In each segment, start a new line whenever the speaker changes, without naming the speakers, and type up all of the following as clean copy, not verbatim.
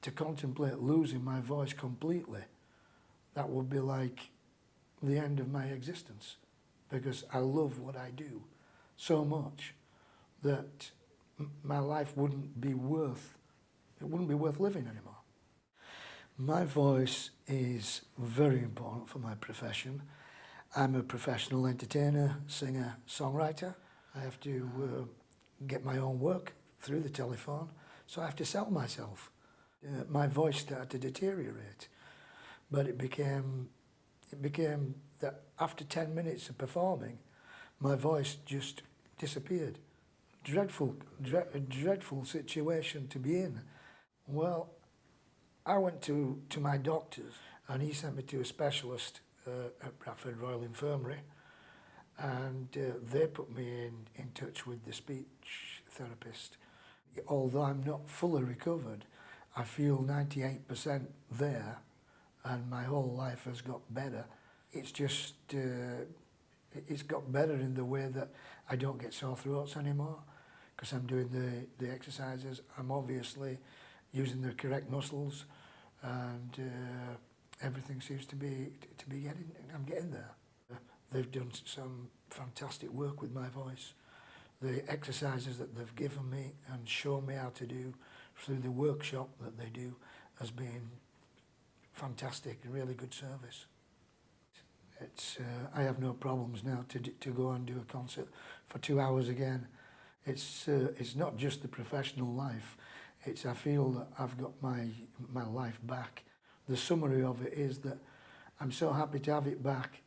to contemplate losing my voice completely, that would be like the end of my existence, because I love what I do so much that my life wouldn't be worth living anymore. My voice is very important for my profession. I'm a professional entertainer, singer, songwriter. I have to get my own work through the telephone, so I have to sell myself. My voice started to deteriorate, but it became that after 10 minutes of performing, my voice just disappeared. Dreadful situation to be in. Well, I went to my doctors, and he sent me to a specialist at Bradford Royal Infirmary, and they put me in touch with the speech therapist. Although I'm not fully recovered, I feel 98% there, and my whole life has got better. It's just, it's got better in the way that I don't get sore throats anymore, because I'm doing the exercises. I'm obviously using the correct muscles, and everything seems to be I'm getting there. They've done some fantastic work with my voice. The exercises that they've given me and shown me how to do through the workshop that they do has been fantastic, really good service. I have no problems now to go and do a concert for 2 hours again. It's not just the professional life. I feel that I've got my life back. The summary of it is that I'm so happy to have it back,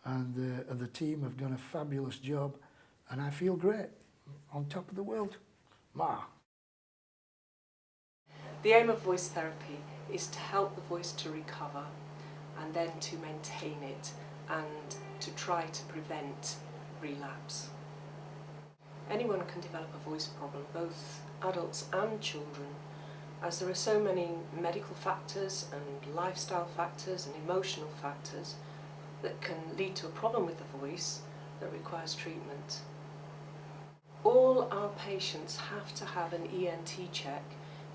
and the team have done a fabulous job, and I feel great, on top of the world. Ma.
The aim of voice therapy is to help the voice to recover, and then to maintain it, and to try to prevent relapse. Anyone can develop a voice problem, both adults and children, as there are so many medical factors and lifestyle factors and emotional factors that can lead to a problem with the voice that requires treatment. All our patients have to have an ENT check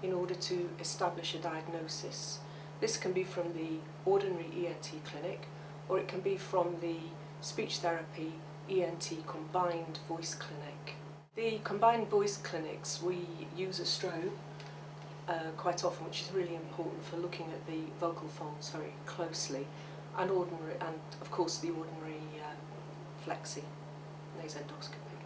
in order to establish a diagnosis. This can be from the ordinary ENT clinic, or it can be from the speech therapy ENT combined voice clinic. The combined voice clinics, we use a strobe quite often, which is really important for looking at the vocal folds very closely, and of course the ordinary flexi nasendoscopy.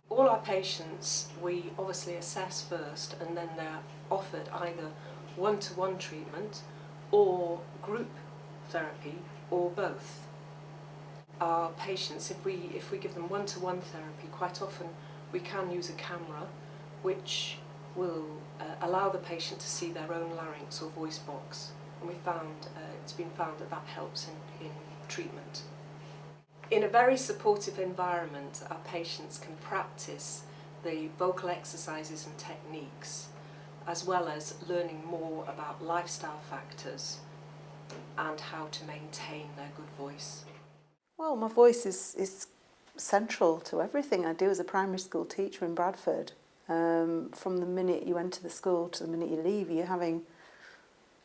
All our patients we obviously assess first, and then they're offered either one-to-one treatment or group therapy, or both. Our patients, if we give them one-to-one therapy, quite often we can use a camera which will allow the patient to see their own larynx or voice box, and it's been found that that helps in treatment. In a very supportive environment, our patients can practice the vocal exercises and techniques, as well as learning more about lifestyle factors and how to maintain their good voice.
Well, my voice is central to everything I do as a primary school teacher in Bradford. From the minute you enter the school to the minute you leave, I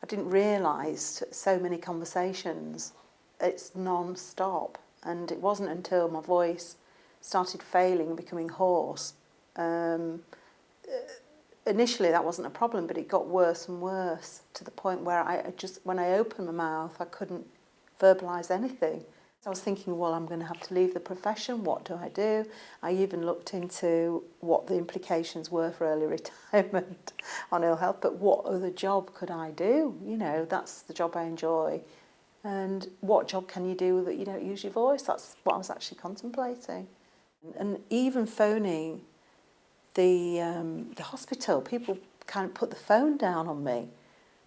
didn't realise so many conversations. It's non-stop, and it wasn't until my voice started failing and becoming hoarse. Initially that wasn't a problem, but it got worse and worse to the point where when I opened my mouth, I couldn't verbalise anything. I was thinking, well, I'm going to have to leave the profession. What do I do? I even looked into what the implications were for early retirement on ill health, but what other job could I do? You know, that's the job I enjoy. And what job can you do that you don't use your voice? That's what I was actually contemplating. And even phoning the hospital, people kind of put the phone down on me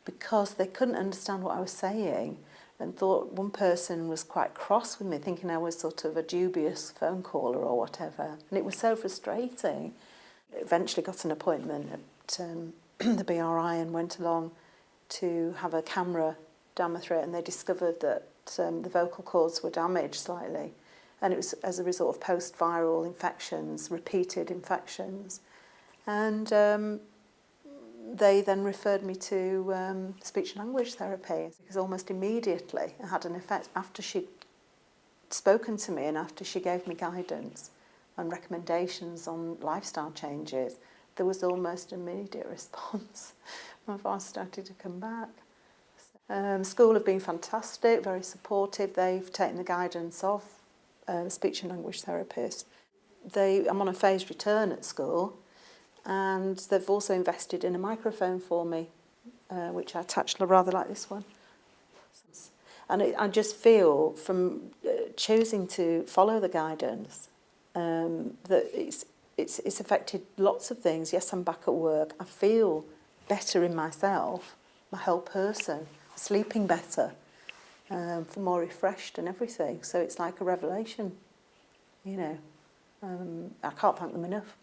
because they couldn't understand what I was saying, and thought one person was quite cross with me, thinking I was sort of a dubious phone caller or whatever. And it was so frustrating. Eventually got an appointment at the BRI and went along to have a camera down my throat, and they discovered that the vocal cords were damaged slightly. And it was as a result of post-viral infections, repeated infections. And they then referred me to speech and language therapy, because almost immediately it had an effect after she'd spoken to me and after she gave me guidance and recommendations on lifestyle changes. There was almost immediate response. My voice started to come back. School have been fantastic, very supportive. They've taken the guidance of speech and language therapists. I'm on a phased return at school, and they've also invested in a microphone for me, which I attached rather like this one. And I just feel from choosing to follow the guidance that it's affected lots of things. Yes, I'm back at work. I feel better in myself, my whole person, sleeping better, feel more refreshed and everything. So it's like a revelation, you know. I can't thank them enough.